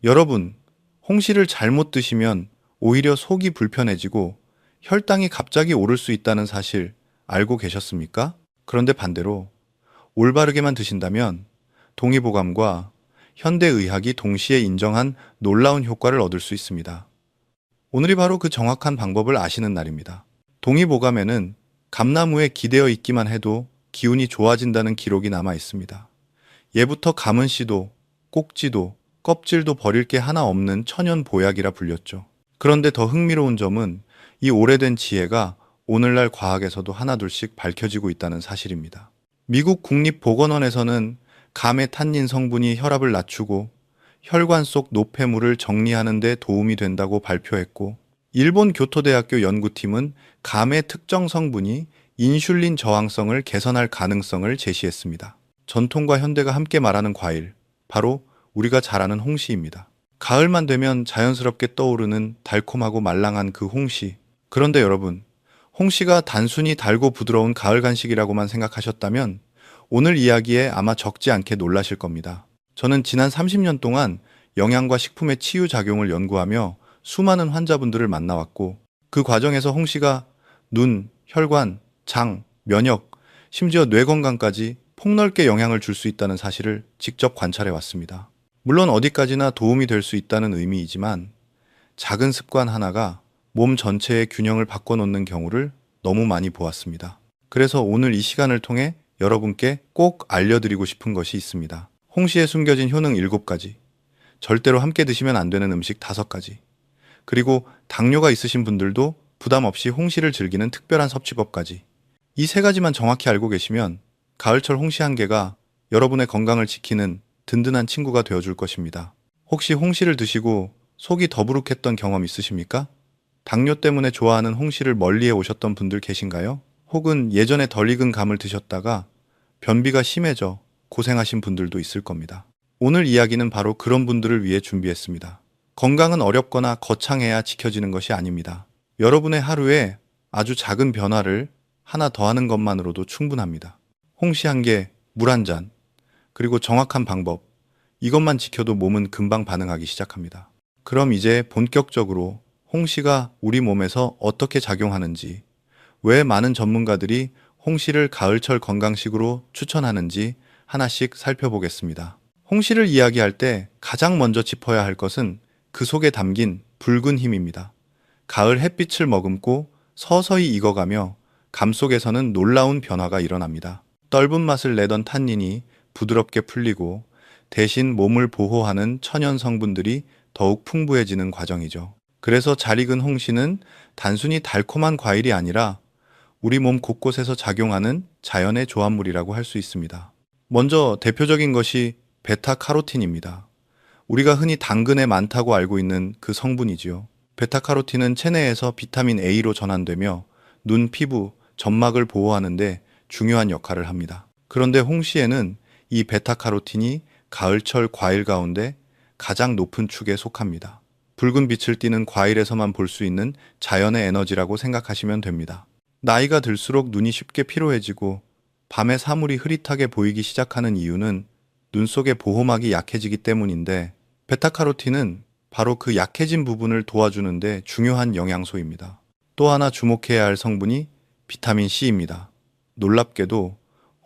여러분, 홍시를 잘못 드시면 오히려 속이 불편해지고 혈당이 갑자기 오를 수 있다는 사실 알고 계셨습니까? 그런데 반대로 올바르게만 드신다면 동의보감과 현대의학이 동시에 인정한 놀라운 효과를 얻을 수 있습니다. 오늘이 바로 그 정확한 방법을 아시는 날입니다. 동의보감에는 감나무에 기대어 있기만 해도 기운이 좋아진다는 기록이 남아 있습니다. 예부터 가문씨도 꼭지도 껍질도 버릴 게 하나 없는 천연 보약이라 불렸죠. 그런데 더 흥미로운 점은 이 오래된 지혜가 오늘날 과학에서도 하나둘씩 밝혀지고 있다는 사실입니다. 미국 국립보건원에서는 감의 탄닌 성분이 혈압을 낮추고 혈관 속 노폐물을 정리하는 데 도움이 된다고 발표했고, 일본 교토대학교 연구팀은 감의 특정 성분이 인슐린 저항성을 개선할 가능성을 제시했습니다. 전통과 현대가 함께 말하는 과일, 바로 우리가 잘 아는 홍시입니다. 가을만 되면 자연스럽게 떠오르는 달콤하고 말랑한 그 홍시. 그런데 여러분, 홍시가 단순히 달고 부드러운 가을 간식이라고만 생각하셨다면 오늘 이야기에 아마 적지 않게 놀라실 겁니다. 저는 지난 30년 동안 영양과 식품의 치유 작용을 연구하며 수많은 환자분들을 만나왔고, 그 과정에서 홍시가 눈, 혈관, 장, 면역, 심지어 뇌 건강까지 폭넓게 영향을 줄 수 있다는 사실을 직접 관찰해 왔습니다. 물론 어디까지나 도움이 될 수 있다는 의미이지만 작은 습관 하나가 몸 전체의 균형을 바꿔놓는 경우를 너무 많이 보았습니다. 그래서 오늘 이 시간을 통해 여러분께 꼭 알려드리고 싶은 것이 있습니다. 홍시에 숨겨진 효능 7가지, 절대로 함께 드시면 안 되는 음식 5가지, 그리고 당뇨가 있으신 분들도 부담 없이 홍시를 즐기는 특별한 섭취법까지. 이 3가지만 정확히 알고 계시면 가을철 홍시 한 개가 여러분의 건강을 지키는 든든한 친구가 되어줄 것입니다. 혹시 홍시를 드시고 속이 더부룩했던 경험 있으십니까? 당뇨 때문에 좋아하는 홍시를 멀리해 오셨던 분들 계신가요? 혹은 예전에 덜 익은 감을 드셨다가 변비가 심해져 고생하신 분들도 있을 겁니다. 오늘 이야기는 바로 그런 분들을 위해 준비했습니다. 건강은 어렵거나 거창해야 지켜지는 것이 아닙니다. 여러분의 하루에 아주 작은 변화를 하나 더하는 것만으로도 충분합니다. 홍시 한 개, 물 한 잔, 그리고 정확한 방법, 이것만 지켜도 몸은 금방 반응하기 시작합니다. 그럼 이제 본격적으로 홍시가 우리 몸에서 어떻게 작용하는지, 왜 많은 전문가들이 홍시를 가을철 건강식으로 추천하는지 하나씩 살펴보겠습니다. 홍시를 이야기할 때 가장 먼저 짚어야 할 것은 그 속에 담긴 붉은 힘입니다. 가을 햇빛을 머금고 서서히 익어가며 감 속에서는 놀라운 변화가 일어납니다. 떫은 맛을 내던 탄닌이 부드럽게 풀리고 대신 몸을 보호하는 천연 성분들이 더욱 풍부해지는 과정이죠. 그래서 잘 익은 홍시는 단순히 달콤한 과일이 아니라 우리 몸 곳곳에서 작용하는 자연의 조합물이라고 할 수 있습니다. 먼저 대표적인 것이 베타카로틴입니다. 우리가 흔히 당근에 많다고 알고 있는 그 성분이지요. 베타카로틴은 체내에서 비타민 A로 전환되며 눈, 피부, 점막을 보호하는 데 중요한 역할을 합니다. 그런데 홍시에는 이 베타카로틴이 가을철 과일 가운데 가장 높은 축에 속합니다. 붉은 빛을 띠는 과일에서만 볼 수 있는 자연의 에너지라고 생각하시면 됩니다. 나이가 들수록 눈이 쉽게 피로해지고 밤에 사물이 흐릿하게 보이기 시작하는 이유는 눈 속의 보호막이 약해지기 때문인데, 베타카로틴은 바로 그 약해진 부분을 도와주는데 중요한 영양소입니다. 또 하나 주목해야 할 성분이 비타민 C입니다. 놀랍게도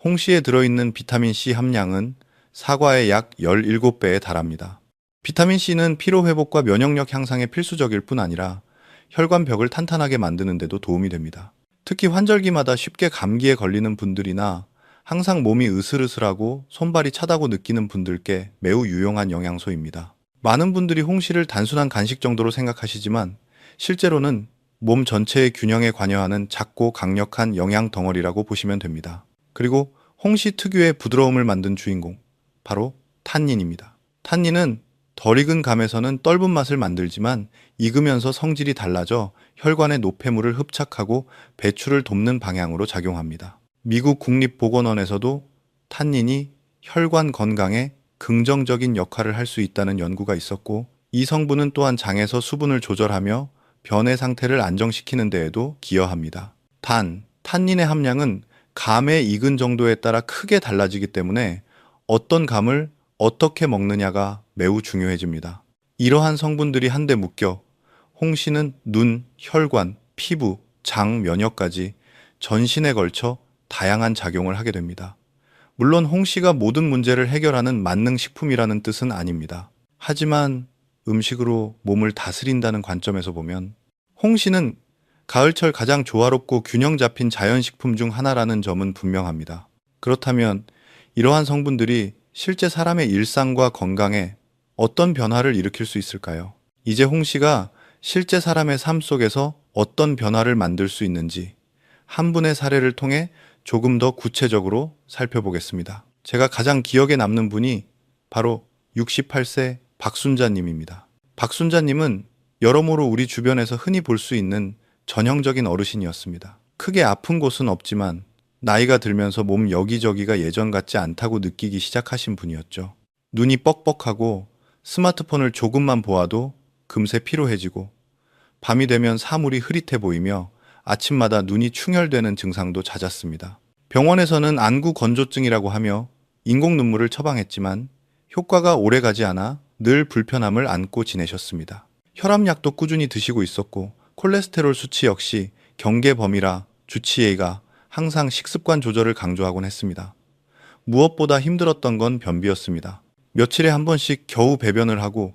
홍시에 들어있는 비타민 C 함량은 사과의 약 17배에 달합니다. 비타민 C는 피로 회복과 면역력 향상에 필수적일 뿐 아니라 혈관 벽을 탄탄하게 만드는 데도 도움이 됩니다. 특히 환절기마다 쉽게 감기에 걸리는 분들이나 항상 몸이 으슬으슬하고 손발이 차다고 느끼는 분들께 매우 유용한 영양소입니다. 많은 분들이 홍시를 단순한 간식 정도로 생각하시지만 실제로는 몸 전체의 균형에 관여하는 작고 강력한 영양 덩어리라고 보시면 됩니다. 그리고 홍시 특유의 부드러움을 만든 주인공, 바로 탄닌입니다. 탄닌은 덜 익은 감에서는 떫은 맛을 만들지만 익으면서 성질이 달라져 혈관의 노폐물을 흡착하고 배출을 돕는 방향으로 작용합니다. 미국 국립보건원에서도 탄닌이 혈관 건강에 긍정적인 역할을 할 수 있다는 연구가 있었고, 이 성분은 또한 장에서 수분을 조절하며 변의 상태를 안정시키는 데에도 기여합니다. 탄닌의 함량은 감의 익은 정도에 따라 크게 달라지기 때문에 어떤 감을 어떻게 먹느냐가 매우 중요해집니다. 이러한 성분들이 한데 묶여 홍 씨는 눈, 혈관, 피부, 장, 면역까지 전신에 걸쳐 다양한 작용을 하게 됩니다. 물론 홍 씨가 모든 문제를 해결하는 만능식품이라는 뜻은 아닙니다. 하지만 음식으로 몸을 다스린다는 관점에서 보면 홍 씨는 가을철 가장 조화롭고 균형 잡힌 자연식품 중 하나라는 점은 분명합니다. 그렇다면 이러한 성분들이 실제 사람의 일상과 건강에 어떤 변화를 일으킬 수 있을까요? 이제 홍 씨가 실제 사람의 삶 속에서 어떤 변화를 만들 수 있는지 한 분의 사례를 통해 조금 더 구체적으로 살펴보겠습니다. 제가 가장 기억에 남는 분이 바로 68세 박순자님입니다. 박순자님은 여러모로 우리 주변에서 흔히 볼 수 있는 전형적인 어르신이었습니다. 크게 아픈 곳은 없지만 나이가 들면서 몸 여기저기가 예전 같지 않다고 느끼기 시작하신 분이었죠. 눈이 뻑뻑하고 스마트폰을 조금만 보아도 금세 피로해지고 밤이 되면 사물이 흐릿해 보이며 아침마다 눈이 충혈되는 증상도 잦았습니다. 병원에서는 안구 건조증이라고 하며 인공 눈물을 처방했지만 효과가 오래가지 않아 늘 불편함을 안고 지내셨습니다. 혈압약도 꾸준히 드시고 있었고 콜레스테롤 수치 역시 경계 범위라 주치의가 항상 식습관 조절을 강조하곤 했습니다. 무엇보다 힘들었던 건 변비였습니다. 며칠에 한 번씩 겨우 배변을 하고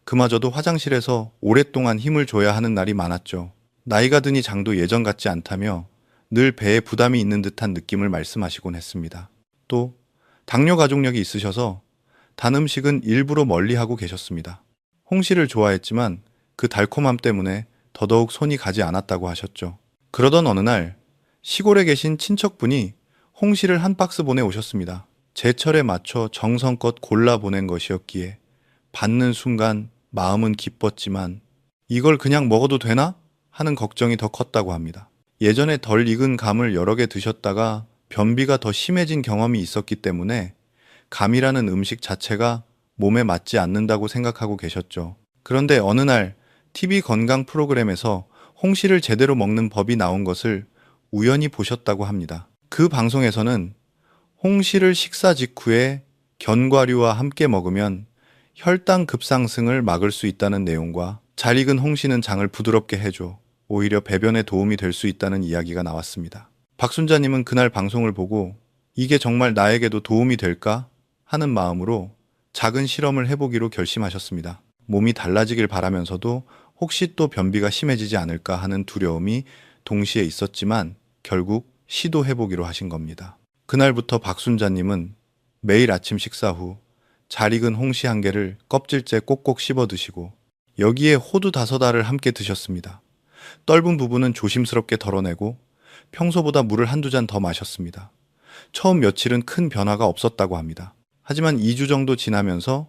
그마저도 화장실에서 오랫동안 힘을 줘야 하는 날이 많았죠. 나이가 드니 장도 예전 같지 않다며 늘 배에 부담이 있는 듯한 느낌을 말씀하시곤 했습니다. 또 당뇨 가족력이 있으셔서 단 음식은 일부러 멀리하고 계셨습니다. 홍시를 좋아했지만 그 달콤함 때문에 더더욱 손이 가지 않았다고 하셨죠. 그러던 어느 날 시골에 계신 친척분이 홍시를 한 박스 보내오셨습니다. 제철에 맞춰 정성껏 골라 보낸 것이었기에 받는 순간 마음은 기뻤지만 이걸 그냥 먹어도 되나? 하는 걱정이 더 컸다고 합니다. 예전에 덜 익은 감을 여러 개 드셨다가 변비가 더 심해진 경험이 있었기 때문에 감이라는 음식 자체가 몸에 맞지 않는다고 생각하고 계셨죠. 그런데 어느 날 TV 건강 프로그램에서 홍시를 제대로 먹는 법이 나온 것을 우연히 보셨다고 합니다. 그 방송에서는 홍시를 식사 직후에 견과류와 함께 먹으면 혈당 급상승을 막을 수 있다는 내용과 잘 익은 홍시는 장을 부드럽게 해줘 오히려 배변에 도움이 될 수 있다는 이야기가 나왔습니다. 박순자님은 그날 방송을 보고 이게 정말 나에게도 도움이 될까 하는 마음으로 작은 실험을 해보기로 결심하셨습니다. 몸이 달라지길 바라면서도 혹시 또 변비가 심해지지 않을까 하는 두려움이 동시에 있었지만 결국 시도해보기로 하신 겁니다. 그날부터 박순자님은 매일 아침 식사 후 잘 익은 홍시 한 개를 껍질째 꼭꼭 씹어 드시고 여기에 호두 5알을 함께 드셨습니다. 떫은 부분은 조심스럽게 덜어내고 평소보다 물을 한두 잔 더 마셨습니다. 처음 며칠은 큰 변화가 없었다고 합니다. 하지만 2주 정도 지나면서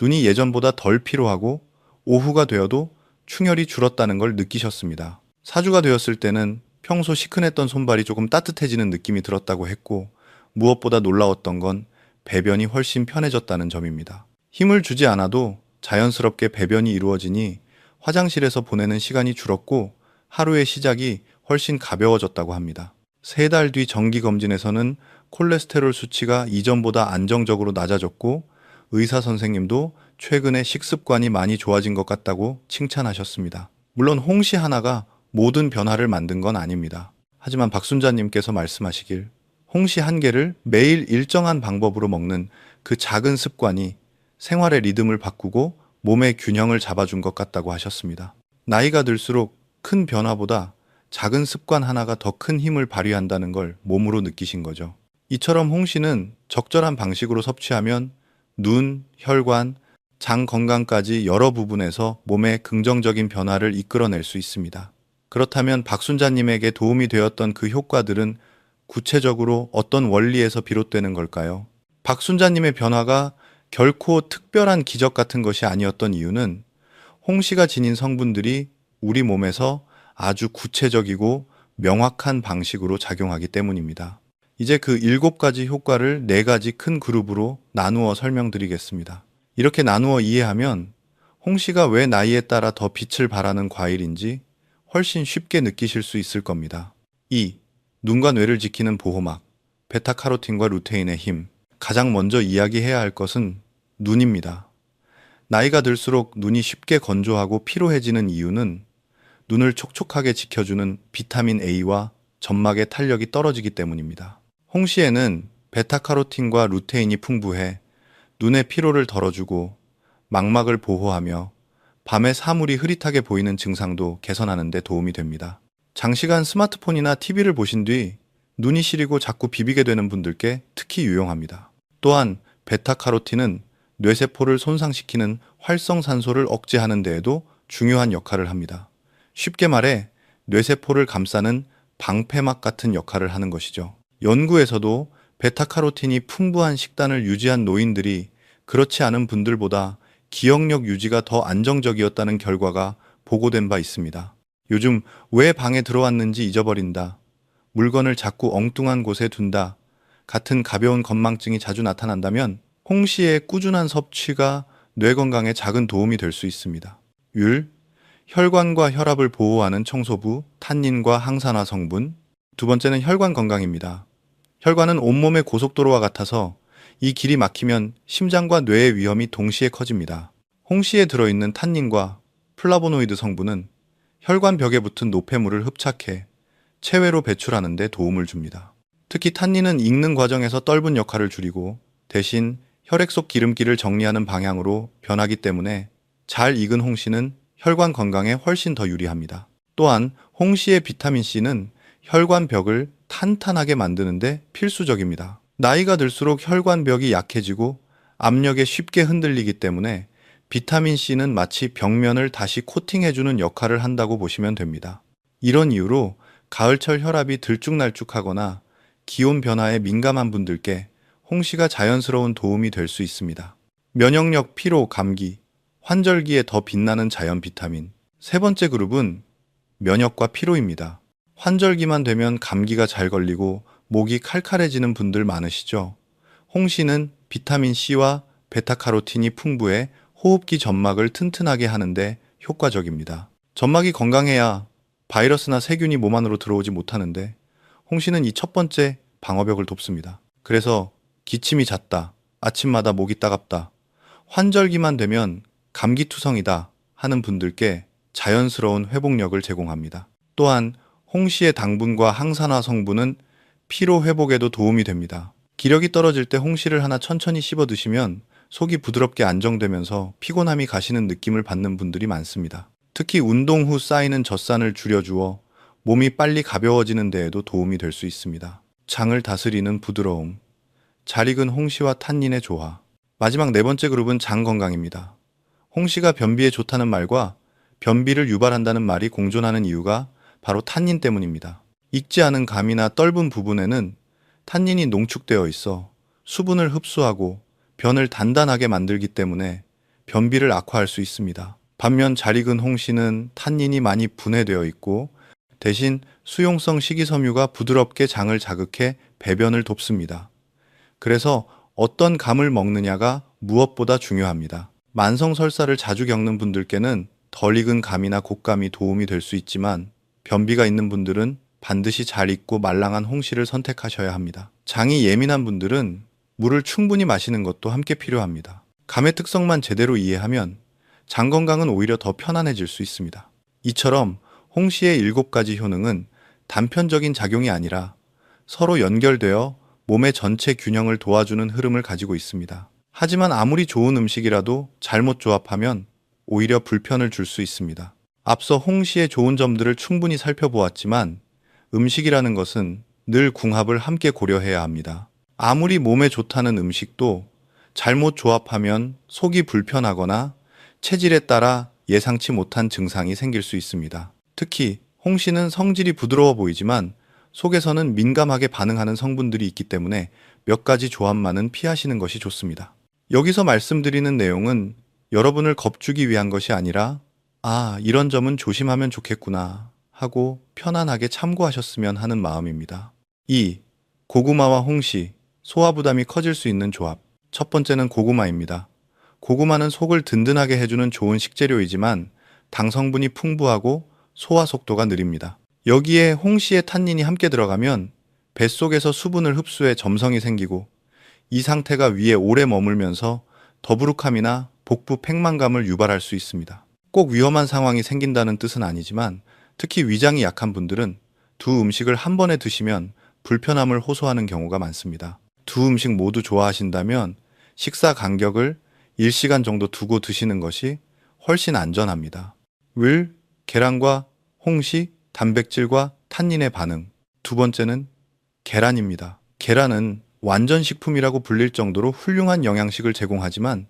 눈이 예전보다 덜 피로하고 오후가 되어도 충혈이 줄었다는 걸 느끼셨습니다. 4주가 되었을 때는 평소 시큰했던 손발이 조금 따뜻해지는 느낌이 들었다고 했고 무엇보다 놀라웠던 건 배변이 훨씬 편해졌다는 점입니다. 힘을 주지 않아도 자연스럽게 배변이 이루어지니 화장실에서 보내는 시간이 줄었고 하루의 시작이 훨씬 가벼워졌다고 합니다. 3달 뒤 정기검진에서는 콜레스테롤 수치가 이전보다 안정적으로 낮아졌고 의사 선생님도 최근에 식습관이 많이 좋아진 것 같다고 칭찬하셨습니다. 물론 홍시 하나가 모든 변화를 만든 건 아닙니다. 하지만 박순자님께서 말씀하시길 홍시 한 개를 매일 일정한 방법으로 먹는 그 작은 습관이 생활의 리듬을 바꾸고 몸의 균형을 잡아준 것 같다고 하셨습니다. 나이가 들수록 큰 변화보다 작은 습관 하나가 더 큰 힘을 발휘한다는 걸 몸으로 느끼신 거죠. 이처럼 홍시는 적절한 방식으로 섭취하면 눈, 혈관, 장 건강까지 여러 부분에서 몸에 긍정적인 변화를 이끌어낼 수 있습니다. 그렇다면 박순자님에게 도움이 되었던 그 효과들은 구체적으로 어떤 원리에서 비롯되는 걸까요? 박순자님의 변화가 결코 특별한 기적 같은 것이 아니었던 이유는 홍시가 지닌 성분들이 우리 몸에서 아주 구체적이고 명확한 방식으로 작용하기 때문입니다. 이제 그 7가지 효과를 4가지 큰 그룹으로 나누어 설명드리겠습니다. 이렇게 나누어 이해하면 홍시가 왜 나이에 따라 더 빛을 발하는 과일인지 훨씬 쉽게 느끼실 수 있을 겁니다. 2. 눈과 뇌를 지키는 보호막, 베타카로틴과 루테인의 힘. 가장 먼저 이야기해야 할 것은 눈입니다. 나이가 들수록 눈이 쉽게 건조하고 피로해지는 이유는 눈을 촉촉하게 지켜주는 비타민 A와 점막의 탄력이 떨어지기 때문입니다. 홍시에는 베타카로틴과 루테인이 풍부해 눈의 피로를 덜어주고 망막을 보호하며 밤에 사물이 흐릿하게 보이는 증상도 개선하는 데 도움이 됩니다. 장시간 스마트폰이나 TV를 보신 뒤 눈이 시리고 자꾸 비비게 되는 분들께 특히 유용합니다. 또한 베타카로틴은 뇌세포를 손상시키는 활성산소를 억제하는 데에도 중요한 역할을 합니다. 쉽게 말해 뇌세포를 감싸는 방패막 같은 역할을 하는 것이죠. 연구에서도 베타카로틴이 풍부한 식단을 유지한 노인들이 그렇지 않은 분들보다 기억력 유지가 더 안정적이었다는 결과가 보고된 바 있습니다. 요즘 왜 방에 들어왔는지 잊어버린다, 물건을 자꾸 엉뚱한 곳에 둔다 같은 가벼운 건망증이 자주 나타난다면 홍시의 꾸준한 섭취가 뇌 건강에 작은 도움이 될 수 있습니다. 율, 혈관과 혈압을 보호하는 청소부, 탄닌과 항산화 성분. 두 번째는 혈관 건강입니다. 혈관은 온몸의 고속도로와 같아서 이 길이 막히면 심장과 뇌의 위험이 동시에 커집니다. 홍시에 들어있는 탄닌과 플라보노이드 성분은 혈관 벽에 붙은 노폐물을 흡착해 체외로 배출하는 데 도움을 줍니다. 특히 탄닌은 익는 과정에서 떫은 역할을 줄이고 대신 혈액 속 기름기를 정리하는 방향으로 변하기 때문에 잘 익은 홍시는 혈관 건강에 훨씬 더 유리합니다. 또한 홍시의 비타민C는 혈관 벽을 탄탄하게 만드는데 필수적입니다. 나이가 들수록 혈관 벽이 약해지고 압력에 쉽게 흔들리기 때문에 비타민C는 마치 벽면을 다시 코팅해주는 역할을 한다고 보시면 됩니다. 이런 이유로 가을철 혈압이 들쭉날쭉하거나 기온 변화에 민감한 분들께 홍시가 자연스러운 도움이 될 수 있습니다. 면역력, 피로, 감기, 환절기에 더 빛나는 자연 비타민. 세 번째 그룹은 면역과 피로입니다. 환절기만 되면 감기가 잘 걸리고 목이 칼칼해지는 분들 많으시죠? 홍시는 비타민C와 베타카로틴이 풍부해 호흡기 점막을 튼튼하게 하는데 효과적입니다. 점막이 건강해야 바이러스나 세균이 몸 안으로 들어오지 못하는데 홍시는 이 첫 번째 방어벽을 돕습니다. 그래서 기침이 잦다, 아침마다 목이 따갑다, 환절기만 되면 감기투성이다 하는 분들께 자연스러운 회복력을 제공합니다. 또한 홍시의 당분과 항산화 성분은 피로 회복에도 도움이 됩니다. 기력이 떨어질 때 홍시를 하나 천천히 씹어 드시면 속이 부드럽게 안정되면서 피곤함이 가시는 느낌을 받는 분들이 많습니다. 특히 운동 후 쌓이는 젖산을 줄여주어 몸이 빨리 가벼워지는 데에도 도움이 될 수 있습니다. 장을 다스리는 부드러움, 잘 익은 홍시와 탄닌의 조화. 마지막 네 번째 그룹은 장 건강입니다. 홍시가 변비에 좋다는 말과 변비를 유발한다는 말이 공존하는 이유가 바로 탄닌 때문입니다. 익지 않은 감이나 떫은 부분에는 탄닌이 농축되어 있어 수분을 흡수하고 변을 단단하게 만들기 때문에 변비를 악화할 수 있습니다. 반면 잘 익은 홍시는 탄닌이 많이 분해되어 있고 대신 수용성 식이섬유가 부드럽게 장을 자극해 배변을 돕습니다. 그래서 어떤 감을 먹느냐가 무엇보다 중요합니다. 만성 설사를 자주 겪는 분들께는 덜 익은 감이나 곶감이 도움이 될 수 있지만 변비가 있는 분들은 반드시 잘 익고 말랑한 홍시를 선택하셔야 합니다. 장이 예민한 분들은 물을 충분히 마시는 것도 함께 필요합니다. 감의 특성만 제대로 이해하면 장 건강은 오히려 더 편안해질 수 있습니다. 이처럼 홍시의 7가지 효능은 단편적인 작용이 아니라 서로 연결되어 몸의 전체 균형을 도와주는 흐름을 가지고 있습니다. 하지만 아무리 좋은 음식이라도 잘못 조합하면 오히려 불편을 줄 수 있습니다. 앞서 홍시의 좋은 점들을 충분히 살펴보았지만 음식이라는 것은 늘 궁합을 함께 고려해야 합니다. 아무리 몸에 좋다는 음식도 잘못 조합하면 속이 불편하거나 체질에 따라 예상치 못한 증상이 생길 수 있습니다. 특히 홍시는 성질이 부드러워 보이지만 속에서는 민감하게 반응하는 성분들이 있기 때문에 몇 가지 조합만은 피하시는 것이 좋습니다. 여기서 말씀드리는 내용은 여러분을 겁주기 위한 것이 아니라 이런 점은 조심하면 좋겠구나 하고 편안하게 참고하셨으면 하는 마음입니다. 2. 고구마와 홍시, 소화 부담이 커질 수 있는 조합. 첫 번째는 고구마입니다. 고구마는 속을 든든하게 해주는 좋은 식재료이지만 당 성분이 풍부하고 소화 속도가 느립니다. 여기에 홍시의 탄닌이 함께 들어가면 뱃속에서 수분을 흡수해 점성이 생기고 이 상태가 위에 오래 머물면서 더부룩함이나 복부 팽만감을 유발할 수 있습니다. 꼭 위험한 상황이 생긴다는 뜻은 아니지만 특히 위장이 약한 분들은 두 음식을 한 번에 드시면 불편함을 호소하는 경우가 많습니다. 두 음식 모두 좋아하신다면 식사 간격을 1시간 정도 두고 드시는 것이 훨씬 안전합니다. 을, 계란과 홍시, 단백질과 탄닌의 반응. 두 번째는 계란입니다. 계란은 완전 식품이라고 불릴 정도로 훌륭한 영양식을 제공하지만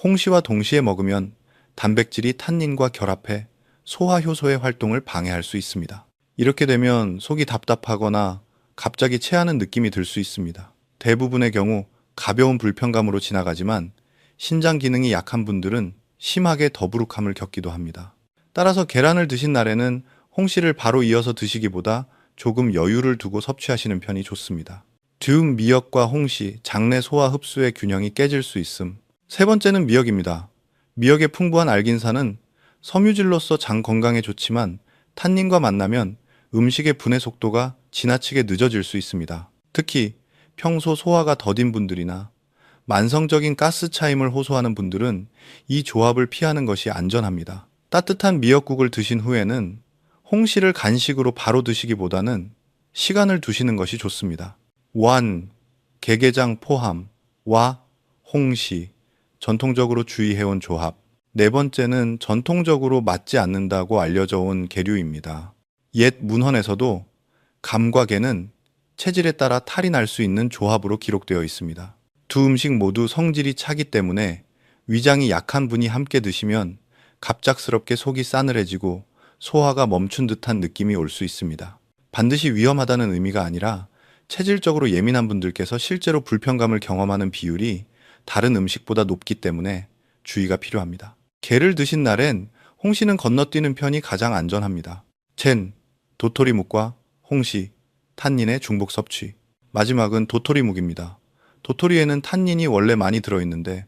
홍시와 동시에 먹으면 단백질이 탄닌과 결합해 소화 효소의 활동을 방해할 수 있습니다. 이렇게 되면 속이 답답하거나 갑자기 체하는 느낌이 들 수 있습니다. 대부분의 경우 가벼운 불편감으로 지나가지만 신장 기능이 약한 분들은 심하게 더부룩함을 겪기도 합니다. 따라서 계란을 드신 날에는 홍시를 바로 이어서 드시기보다 조금 여유를 두고 섭취하시는 편이 좋습니다. 듀움 미역과 홍시, 장내 소화 흡수의 균형이 깨질 수 있음. 세 번째는 미역입니다. 미역의 풍부한 알긴산은 섬유질로서 장 건강에 좋지만 탄닌과 만나면 음식의 분해 속도가 지나치게 늦어질 수 있습니다. 특히 평소 소화가 더딘 분들이나 만성적인 가스 차임을 호소하는 분들은 이 조합을 피하는 것이 안전합니다. 따뜻한 미역국을 드신 후에는 홍시를 간식으로 바로 드시기보다는 시간을 두시는 것이 좋습니다. 완, 게게장 포함, 와, 홍시, 전통적으로 주의해온 조합. 네 번째는 전통적으로 맞지 않는다고 알려져 온 계류입니다. 옛 문헌에서도 감과 게는 체질에 따라 탈이 날 수 있는 조합으로 기록되어 있습니다. 두 음식 모두 성질이 차기 때문에 위장이 약한 분이 함께 드시면 갑작스럽게 속이 싸늘해지고 소화가 멈춘 듯한 느낌이 올 수 있습니다. 반드시 위험하다는 의미가 아니라 체질적으로 예민한 분들께서 실제로 불편감을 경험하는 비율이 다른 음식보다 높기 때문에 주의가 필요합니다. 게를 드신 날엔 홍시는 건너뛰는 편이 가장 안전합니다. 젠, 도토리묵과 홍시, 탄닌의 중복 섭취. 마지막은 도토리묵입니다. 도토리에는 탄닌이 원래 많이 들어있는데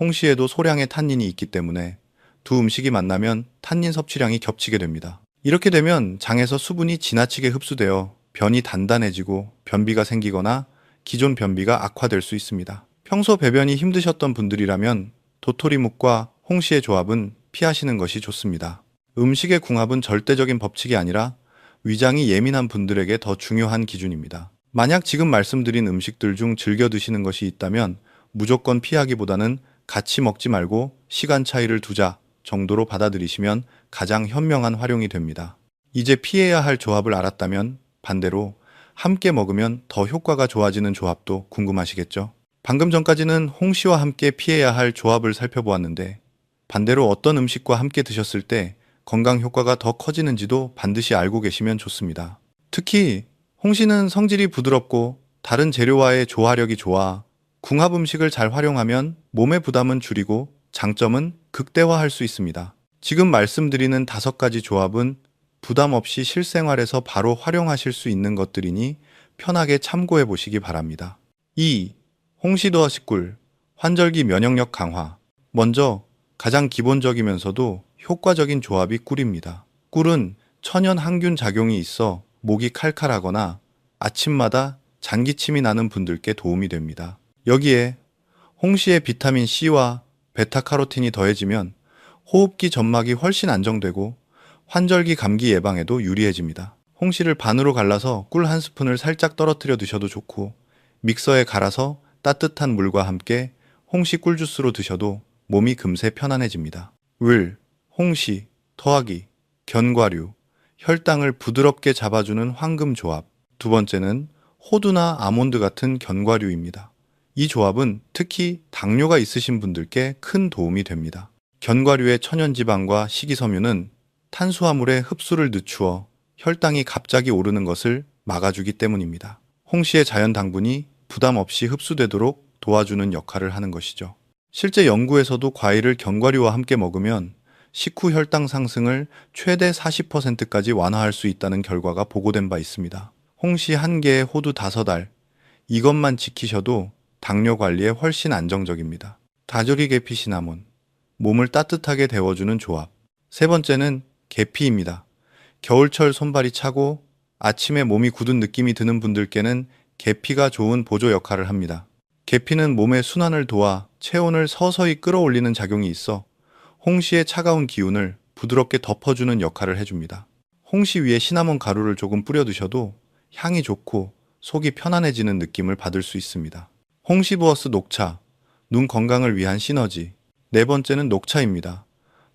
홍시에도 소량의 탄닌이 있기 때문에 두 음식이 만나면 탄닌 섭취량이 겹치게 됩니다. 이렇게 되면 장에서 수분이 지나치게 흡수되어 변이 단단해지고 변비가 생기거나 기존 변비가 악화될 수 있습니다. 평소 배변이 힘드셨던 분들이라면 도토리묵과 홍시의 조합은 피하시는 것이 좋습니다. 음식의 궁합은 절대적인 법칙이 아니라 위장이 예민한 분들에게 더 중요한 기준입니다. 만약 지금 말씀드린 음식들 중 즐겨 드시는 것이 있다면 무조건 피하기보다는 같이 먹지 말고 시간 차이를 두자 정도로 받아들이시면 가장 현명한 활용이 됩니다. 이제 피해야 할 조합을 알았다면 반대로 함께 먹으면 더 효과가 좋아지는 조합도 궁금하시겠죠? 방금 전까지는 홍시와 함께 피해야 할 조합을 살펴보았는데 반대로 어떤 음식과 함께 드셨을 때 건강 효과가 더 커지는지도 반드시 알고 계시면 좋습니다. 특히 홍시는 성질이 부드럽고 다른 재료와의 조화력이 좋아 궁합 음식을 잘 활용하면 몸의 부담은 줄이고 장점은 극대화할 수 있습니다. 지금 말씀드리는 5가지 조합은 부담 없이 실생활에서 바로 활용하실 수 있는 것들이니 편하게 참고해 보시기 바랍니다. 2. 홍시도화식꿀, 환절기 면역력 강화. 먼저 가장 기본적이면서도 효과적인 조합이 꿀입니다. 꿀은 천연 항균 작용이 있어 목이 칼칼하거나 아침마다 잔기침이 나는 분들께 도움이 됩니다. 여기에 홍시의 비타민 C와 베타카로틴이 더해지면 호흡기 점막이 훨씬 안정되고 환절기 감기 예방에도 유리해집니다. 홍시를 반으로 갈라서 꿀 한 스푼을 살짝 떨어뜨려 드셔도 좋고 믹서에 갈아서 따뜻한 물과 함께 홍시 꿀 주스로 드셔도 몸이 금세 편안해집니다. 을, 홍시, 토하기, 견과류, 혈당을 부드럽게 잡아주는 황금 조합. 두 번째는 호두나 아몬드 같은 견과류입니다. 이 조합은 특히 당뇨가 있으신 분들께 큰 도움이 됩니다. 견과류의 천연지방과 식이섬유는 탄수화물의 흡수를 늦추어 혈당이 갑자기 오르는 것을 막아주기 때문입니다. 홍시의 자연 당분이 부담 없이 흡수되도록 도와주는 역할을 하는 것이죠. 실제 연구에서도 과일을 견과류와 함께 먹으면 식후 혈당 상승을 최대 40%까지 완화할 수 있다는 결과가 보고된 바 있습니다. 홍시 1개에 호두 5알, 이것만 지키셔도 당뇨 관리에 훨씬 안정적입니다. 다조리 계피 시나몬, 몸을 따뜻하게 데워주는 조합. 세 번째는 계피입니다. 겨울철 손발이 차고 아침에 몸이 굳은 느낌이 드는 분들께는 계피가 좋은 보조 역할을 합니다. 계피는 몸의 순환을 도와 체온을 서서히 끌어올리는 작용이 있어 홍시의 차가운 기운을 부드럽게 덮어주는 역할을 해줍니다. 홍시 위에 시나몬 가루를 조금 뿌려 두셔도 향이 좋고 속이 편안해지는 느낌을 받을 수 있습니다. 홍시부어스 녹차, 눈 건강을 위한 시너지. 네 번째는 녹차입니다.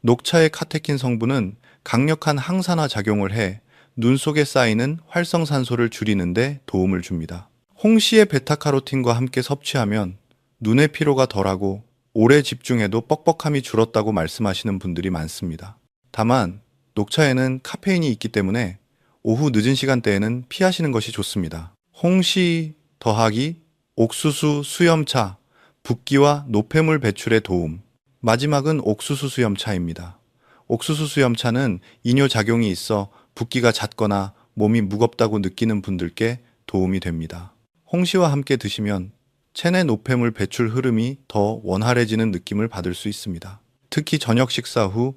녹차의 카테킨 성분은 강력한 항산화 작용을 해 눈 속에 쌓이는 활성산소를 줄이는 데 도움을 줍니다. 홍시의 베타카로틴과 함께 섭취하면 눈의 피로가 덜하고 오래 집중해도 뻑뻑함이 줄었다고 말씀하시는 분들이 많습니다. 다만 녹차에는 카페인이 있기 때문에 오후 늦은 시간대에는 피하시는 것이 좋습니다. 홍시 더하기 옥수수 수염차, 붓기와 노폐물 배출에 도움. 마지막은 옥수수 수염차입니다. 옥수수 수염차는 이뇨작용이 있어 붓기가 잦거나 몸이 무겁다고 느끼는 분들께 도움이 됩니다. 홍시와 함께 드시면 체내 노폐물 배출 흐름이 더 원활해지는 느낌을 받을 수 있습니다. 특히 저녁 식사 후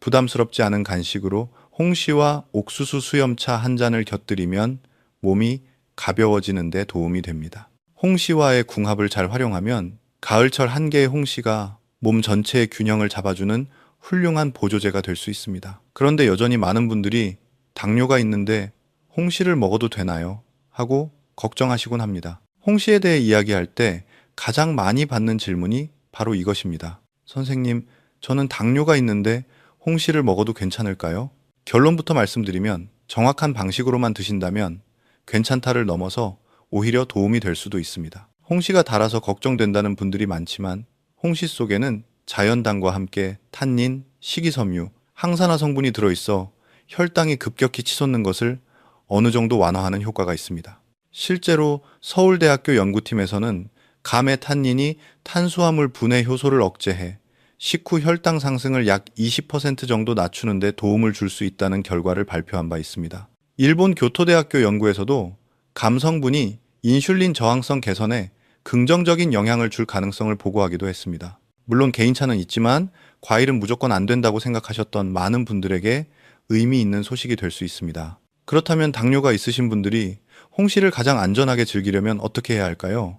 부담스럽지 않은 간식으로 홍시와 옥수수 수염차 한 잔을 곁들이면 몸이 가벼워지는 데 도움이 됩니다. 홍시와의 궁합을 잘 활용하면 가을철 한 개의 홍시가 몸 전체의 균형을 잡아주는 훌륭한 보조제가 될 수 있습니다. 그런데 여전히 많은 분들이 당뇨가 있는데 홍시를 먹어도 되나요? 하고 걱정하시곤 합니다. 홍시에 대해 이야기할 때 가장 많이 받는 질문이 바로 이것입니다. 선생님, 저는 당뇨가 있는데 홍시를 먹어도 괜찮을까요? 결론부터 말씀드리면 정확한 방식으로만 드신다면 괜찮다를 넘어서 오히려 도움이 될 수도 있습니다. 홍시가 달아서 걱정된다는 분들이 많지만 홍시 속에는 자연당과 함께 탄닌, 식이섬유, 항산화 성분이 들어있어 혈당이 급격히 치솟는 것을 어느 정도 완화하는 효과가 있습니다. 실제로 서울대학교 연구팀에서는 감의 탄닌이 탄수화물 분해 효소를 억제해 식후 혈당 상승을 약 20% 정도 낮추는 데 도움을 줄 수 있다는 결과를 발표한 바 있습니다. 일본 교토대학교 연구에서도 감 성분이 인슐린 저항성 개선에 긍정적인 영향을 줄 가능성을 보고하기도 했습니다. 물론 개인차는 있지만 과일은 무조건 안 된다고 생각하셨던 많은 분들에게 의미 있는 소식이 될 수 있습니다. 그렇다면 당뇨가 있으신 분들이 홍시를 가장 안전하게 즐기려면 어떻게 해야 할까요?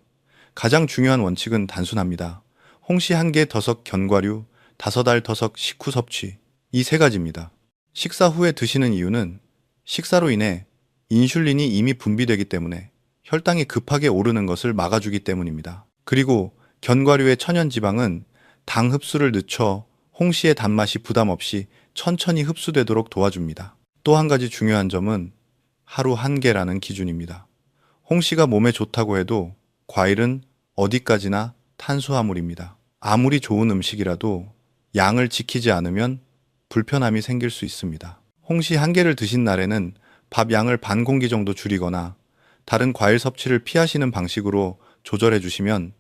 가장 중요한 원칙은 단순합니다. 홍시 1개 더석 견과류, 5알 더석 식후 섭취. 이 3가지입니다. 식사 후에 드시는 이유는 식사로 인해 인슐린이 이미 분비되기 때문에 혈당이 급하게 오르는 것을 막아주기 때문입니다. 그리고 견과류의 천연지방은 당 흡수를 늦춰 홍시의 단맛이 부담 없이 천천히 흡수되도록 도와줍니다. 또 한 가지 중요한 점은 하루 1개라는 기준입니다. 홍시가 몸에 좋다고 해도 과일은 어디까지나 탄수화물입니다. 아무리 좋은 음식이라도 양을 지키지 않으면 불편함이 생길 수 있습니다. 홍시 1개를 드신 날에는 밥 양을 반 공기 정도 줄이거나 다른 과일 섭취를 피하시는 방식으로 조절해 주시면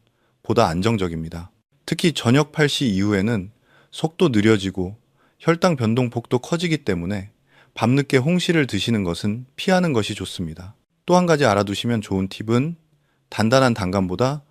보다 안정적입니다. 특히 저녁 8시 이후에는 속도 느려지고 혈당 변동폭도 커지기 때문에 밤늦게 홍시를 드시는 것은 피하는 것이 좋습니다. 또 한 가지 알아두시면 좋은 팁은 단단한 단감보다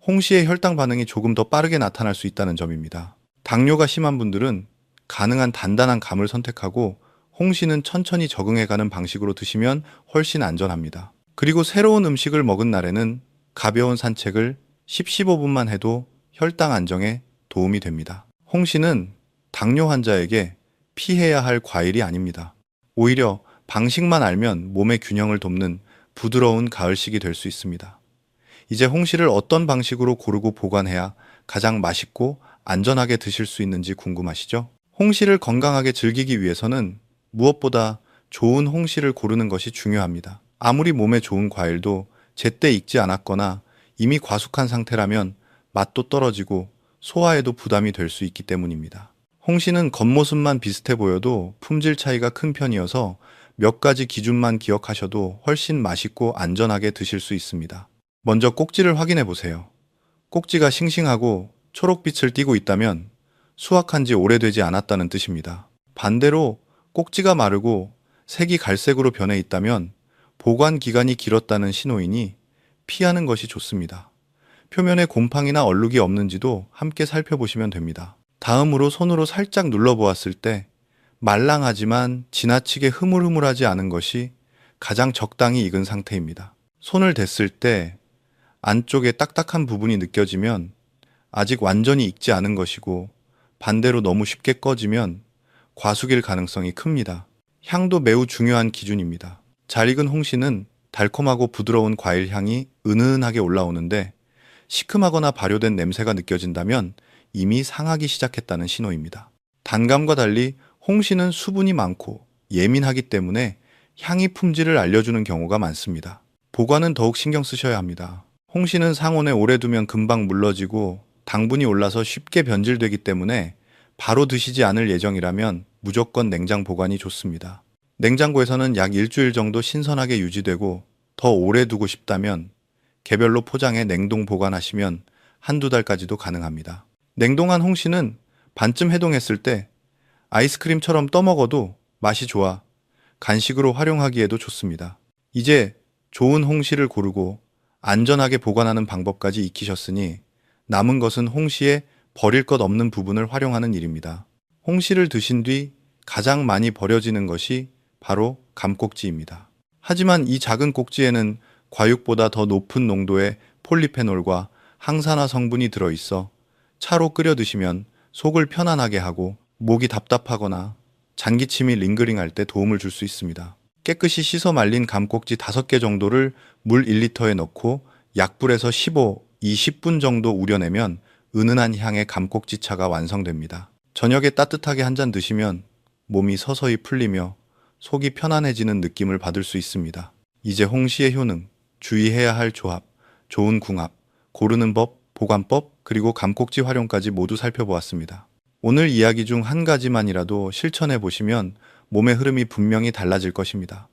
홍시의 혈당 반응이 조금 더 빠르게 나타날 수 있다는 점입니다. 당뇨가 심한 분들은 가능한 단단한 감을 선택하고 홍시는 천천히 적응해가는 방식으로 드시면 훨씬 안전합니다. 그리고 새로운 음식을 먹은 날에는 가벼운 산책을 10-15분만 해도 혈당 안정에 도움이 됩니다. 홍시는 당뇨 환자에게 피해야 할 과일이 아닙니다. 오히려 방식만 알면 몸의 균형을 돕는 부드러운 가을식이 될 수 있습니다. 이제 홍시를 어떤 방식으로 고르고 보관해야 가장 맛있고 안전하게 드실 수 있는지 궁금하시죠? 홍시를 건강하게 즐기기 위해서는 무엇보다 좋은 홍시를 고르는 것이 중요합니다. 아무리 몸에 좋은 과일도 제때 익지 않았거나 이미 과숙한 상태라면 맛도 떨어지고 소화에도 부담이 될 수 있기 때문입니다. 홍시는 겉모습만 비슷해 보여도 품질 차이가 큰 편이어서 몇 가지 기준만 기억하셔도 훨씬 맛있고 안전하게 드실 수 있습니다. 먼저 꼭지를 확인해 보세요. 꼭지가 싱싱하고 초록빛을 띠고 있다면 수확한 지 오래되지 않았다는 뜻입니다. 반대로 꼭지가 마르고 색이 갈색으로 변해 있다면 보관 기간이 길었다는 신호이니 피하는 것이 좋습니다. 표면에 곰팡이나 얼룩이 없는지도 함께 살펴보시면 됩니다. 다음으로 손으로 살짝 눌러보았을 때 말랑하지만 지나치게 흐물흐물하지 않은 것이 가장 적당히 익은 상태입니다. 손을 댔을 때 안쪽에 딱딱한 부분이 느껴지면 아직 완전히 익지 않은 것이고, 반대로 너무 쉽게 꺼지면 과숙일 가능성이 큽니다. 향도 매우 중요한 기준입니다. 잘 익은 홍시는 달콤하고 부드러운 과일 향이 은은하게 올라오는데, 시큼하거나 발효된 냄새가 느껴진다면 이미 상하기 시작했다는 신호입니다. 단감과 달리 홍시는 수분이 많고 예민하기 때문에 향이 품질을 알려주는 경우가 많습니다. 보관은 더욱 신경 쓰셔야 합니다. 홍시는 상온에 오래 두면 금방 물러지고 당분이 올라서 쉽게 변질되기 때문에 바로 드시지 않을 예정이라면 무조건 냉장 보관이 좋습니다. 냉장고에서는 약 일주일 정도 신선하게 유지되고, 더 오래 두고 싶다면 개별로 포장해 냉동 보관하시면 한두 달까지도 가능합니다. 냉동한 홍시는 반쯤 해동했을 때 아이스크림처럼 떠먹어도 맛이 좋아 간식으로 활용하기에도 좋습니다. 이제 좋은 홍시를 고르고 안전하게 보관하는 방법까지 익히셨으니 남은 것은 홍시에 버릴 것 없는 부분을 활용하는 일입니다. 홍시를 드신 뒤 가장 많이 버려지는 것이 바로 감꼭지입니다. 하지만 이 작은 꼭지에는 과육보다 더 높은 농도의 폴리페놀과 항산화 성분이 들어있어 차로 끓여 드시면 속을 편안하게 하고 목이 답답하거나 잔기침이 링그링할 때 도움을 줄 수 있습니다. 깨끗이 씻어 말린 감꼭지 5개 정도를 물 1리터에 넣고 약불에서 15, 20분 정도 우려내면 은은한 향의 감꼭지차가 완성됩니다. 저녁에 따뜻하게 한 잔 드시면 몸이 서서히 풀리며 속이 편안해지는 느낌을 받을 수 있습니다. 이제 홍시의 효능, 주의해야 할 조합, 좋은 궁합, 고르는 법, 보관법, 그리고 감꼭지 활용까지 모두 살펴보았습니다. 오늘 이야기 중 한 가지만이라도 실천해 보시면 몸의 흐름이 분명히 달라질 것입니다.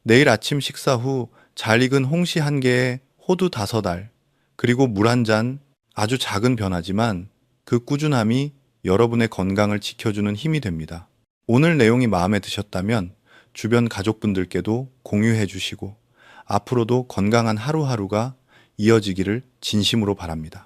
내일 아침 식사 후 잘 익은 홍시 1개에 호두 5알, 그리고 물 1잔, 아주 작은 변화지만 그 꾸준함이 여러분의 건강을 지켜주는 힘이 됩니다. 오늘 내용이 마음에 드셨다면 주변 가족분들께도 공유해 주시고, 앞으로도 건강한 하루하루가 이어지기를 진심으로 바랍니다.